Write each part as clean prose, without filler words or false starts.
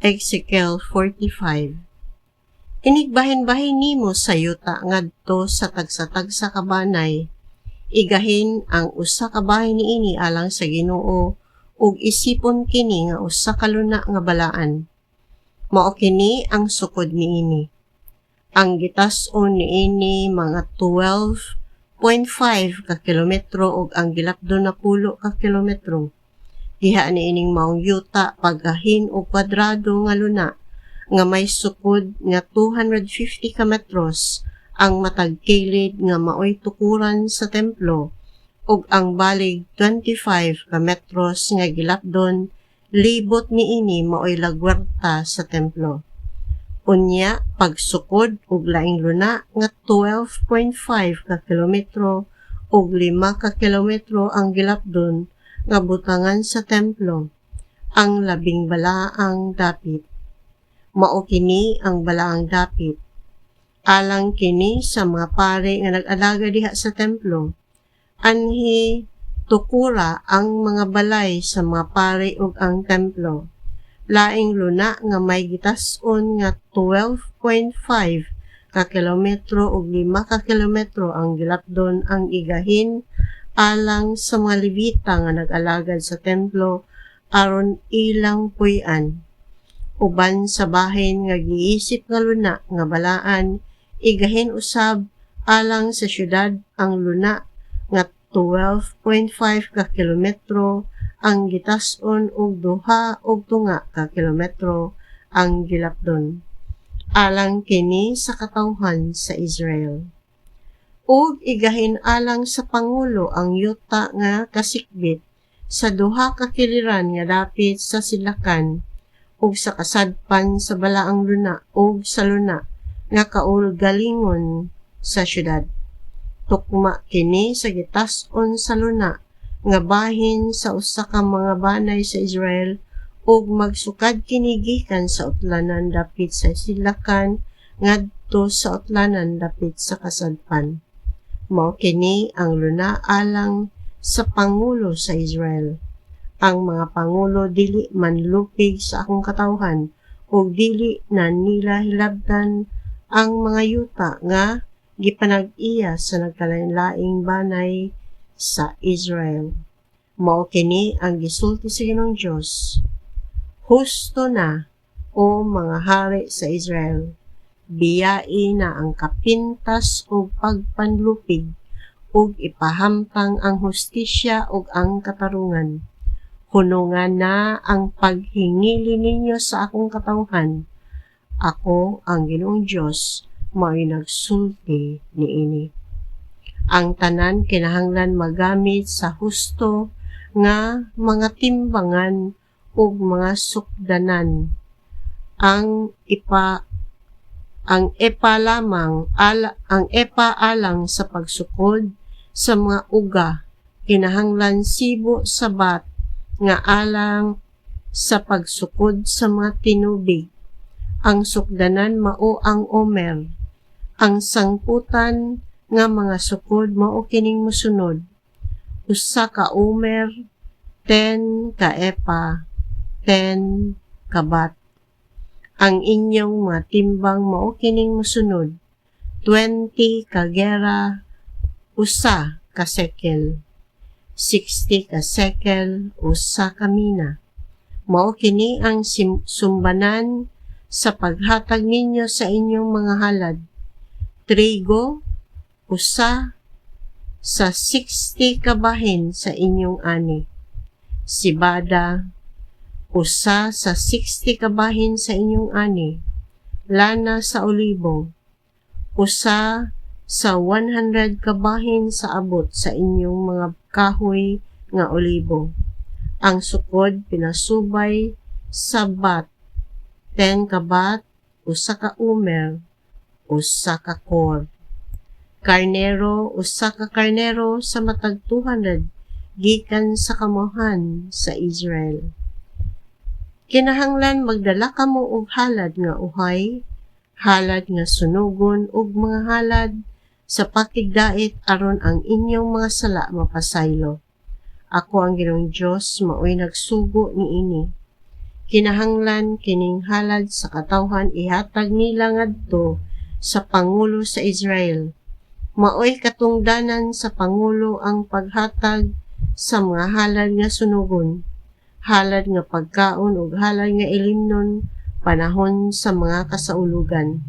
Ezekiel 45. Inigbahin-bahin nimo sa yuta ngadto sa tagsa-tagsa ka banay. Igahin ang usa ka bahin niini alang sa Ginoo ug isipon kini nga usa ka luna nga balaan. Mao kini ang sukod niini. Ang gitas-on niini mga 12.5 ka kilometro ug ang gilapdon na 10 ka kilometro. Diha niining maong yuta paggahin og kwadrado nga luna nga may sukod nga 250 ka metros ang matag kilid nga maoy tukuran sa templo ug ang balig 25 ka metros nga gilapdon libot niini maoy lagwarta sa templo. Unya pagsukod og laing luna nga 12.5 ka kilometro ug 5 ka kilometro ang gilapdon nga butangan sa templo, ang labing balaang dapit. Mao kini ang balaang dapit. Alang kini sa mga pare nga nag-alaga diha sa templo. Anhi tukura ang mga balay sa mga pare ug ang templo. Laing luna nga may gitas-on nga 12.5 ka kilometro ug 5 ka kilometro ang gilapdon ang igahin alang sa mga Levita nga nag-alagad sa templo aron ilang puy-an. Uban sa bahin nga giisip nga luna nga balaan, igahin usab alang sa syudad ang luna nga 12.5 ka kilometro ang gitas-on og 2 og 2 ka kilometro ang gilapdon. Alang kini sa katawhan sa Israel. Ug igahin alang sa pangulo ang yuta nga kasikbit sa 2 ka kiliran nga dapit sa silakan ug sa kasadpan sa balaang luna ug sa luna nga kaulgalingon sa syudad. Tukma kini sa gitas-on sa luna nga bahin sa usa ka mga banay sa Israel ug magsukad kini gikan sa utlanan dapit sa silakan ngadto sa utlanan dapit sa kasadpan. Mao kini ang luna alang sa pangulo sa Israel. Ang mga pangulo dili manlupig sa akong katawhan ug dili na nila hilabdan ang mga yuta nga gipanag-iya sa nagkalain-laing banay sa Israel. Mao kini ang gisulti sa Ginoong Dios. Husto na, o mga hari sa Israel. Biyai na ang kapintas o pagpanlupig ug ipahamtang ang hustisya ug ang katarungan. Hunungan na ang paghingili ninyo sa akong katawhan. Ako ang Ginoong Dios mao'y nagsulti niini. Ang tanan kinahanglan magamit sa husto nga mga timbangan ug mga sukdanan. Ang epa alang sa pagsukod sa mga uga kinahanglan sibo sabat nga alang sa pagsukod sa mga tinubig. Ang sukdanan mao ang omer. Ang sangputan nga mga sukod mao kining mosunod. Usa ka omer, 10 ka epa, 10 ka bat. Ang inyong mga timbang mao kining mosunod, 20 ka gera, usa ka sekel, 60 ka sekel, usa ka mina. Mao kini ang sumbanan sa paghatag ninyo sa inyong mga halad. Trigo, usa sa 60 ka bahin sa inyong ani. Sibada, usa sa 60 ka bahin sa inyong ani. Lana sa olibo, usa sa 100 ka bahin sa abot sa inyong mga kahoy nga olibo. Ang sukod pinasubay sa bat, 10 ka bat, usa ka umer, usa ka kor. Karnero, usa ka karnero sa matag 200 gikan sa kamuhan sa Israel. Kinahanglan magdala kamo og halad nga uhay, halad nga sunugon ug mga halad sa pakigdait aron ang inyong mga sala mapasaylo. Ako ang Ginoong Dios mao'y nagsugo niini. Kinahanglan kining halad sa katawhan ihatag nila ngadto sa pangulo sa Israel. Maoy katungdanan sa pangulo ang paghatag sa mga halad nga sunugon, halad nga pagkaon ug halad nga ilimnon panahon sa mga kasaulugan,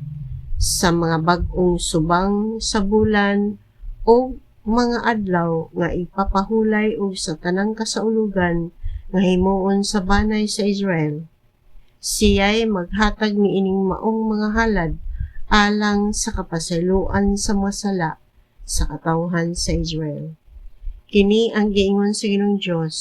sa mga bag-ong subang sa bulan o mga adlaw nga ipapahulay og sa tanang kasaulugan nga himuon sa banay sa Israel. Siya'y maghatag niining maong mga halad alang sa kapasayloan sa mga sala sa katawhan sa Israel. Kini ang giingon sa Ginoong Dios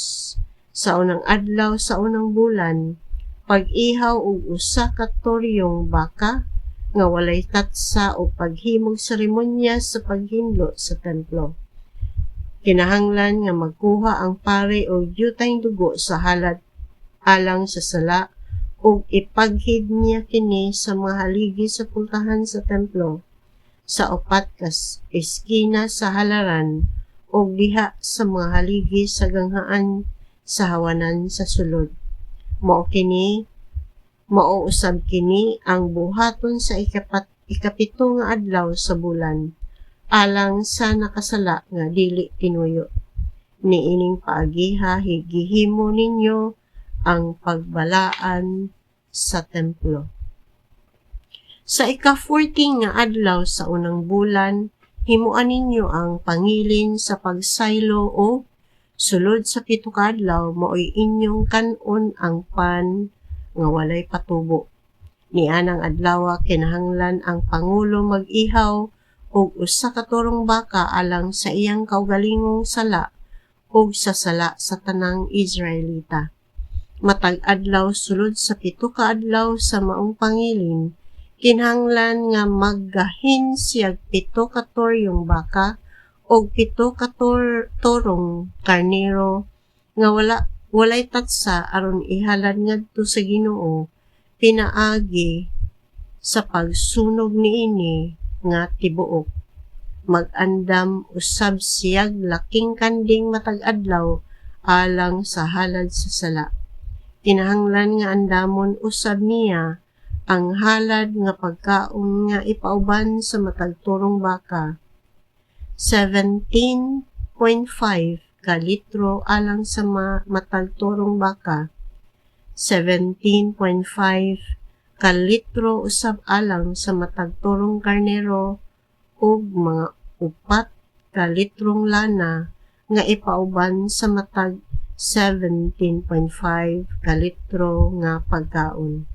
sa unang adlaw sa unang bulan, pag-ihaw og usa ka toryong baka nga walay tatsa o paghimog seremonya sa paghinlo sa templo. Kinahanglan nga magkuha ang pare og yutang dugo sa halad alang sa sala ug ipaghid niya kini sa mga haligi sa pultahan sa templo, sa upat ka eskina sa halaran ug diha sa mga haligi sa ganghaan sa hawanan sa sulod. Mao usab kini ang buhaton sa ikapito nga adlaw sa bulan alang sa nakasala nga dili tinuyo. Niining paagiha higihimo ninyo ang pagbalaan sa templo. Sa ika-14 nga adlaw sa unang bulan, himuan ninyo ang pangilin sa pagsaylo o sulod sa 7 ka adlaw maoy inyong kanon ang pan nga walay patubo. Nianang adlaw kinahanglan ang pangulo mag-ihaw og usa ka turong baka alang sa iyang kaugalingong sala ug sa sala sa tanang Israelita. Matag adlaw sulod sa 7 ka adlaw sa maong pangilin, kinahanglan nga maggahin siyag 7 ka toryong baka o 7 ka torong karnero nga walay tatsa aron ihalad ngadto sa Ginoo pinaagi sa pagsunog niini nga tibuok. Mag-andam usab siyag laking kanding matag adlaw alang sa halad sa sala. Kinahanglan nga andamon usab niya ang halad nga pagkaon nga ipauban sa matag turong baka. 17.5 ka litro alang sa matag turong baka. 17.5 ka litro usab alang sa matag turong karnero ug mga 4 ka litrong lana nga ipauban sa matag 17.5 ka litro nga pagkaon.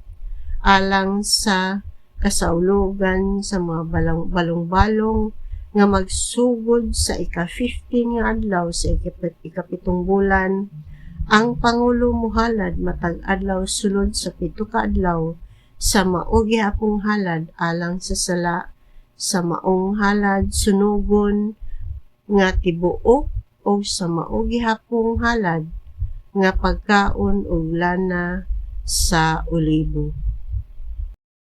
Alang sa kasaulugan sa mga balong-balong nga magsugod sa ika-15 nga adlaw sa ikapitong bulan, ang Pangulo muhalad matag adlaw sulod sa 7 ka adlaw sa mao gihapong halad alang sa sala, sa maong halad sunugon nga tibuok o sa mao gihapong halad nga pagkaon og lana sa olibo.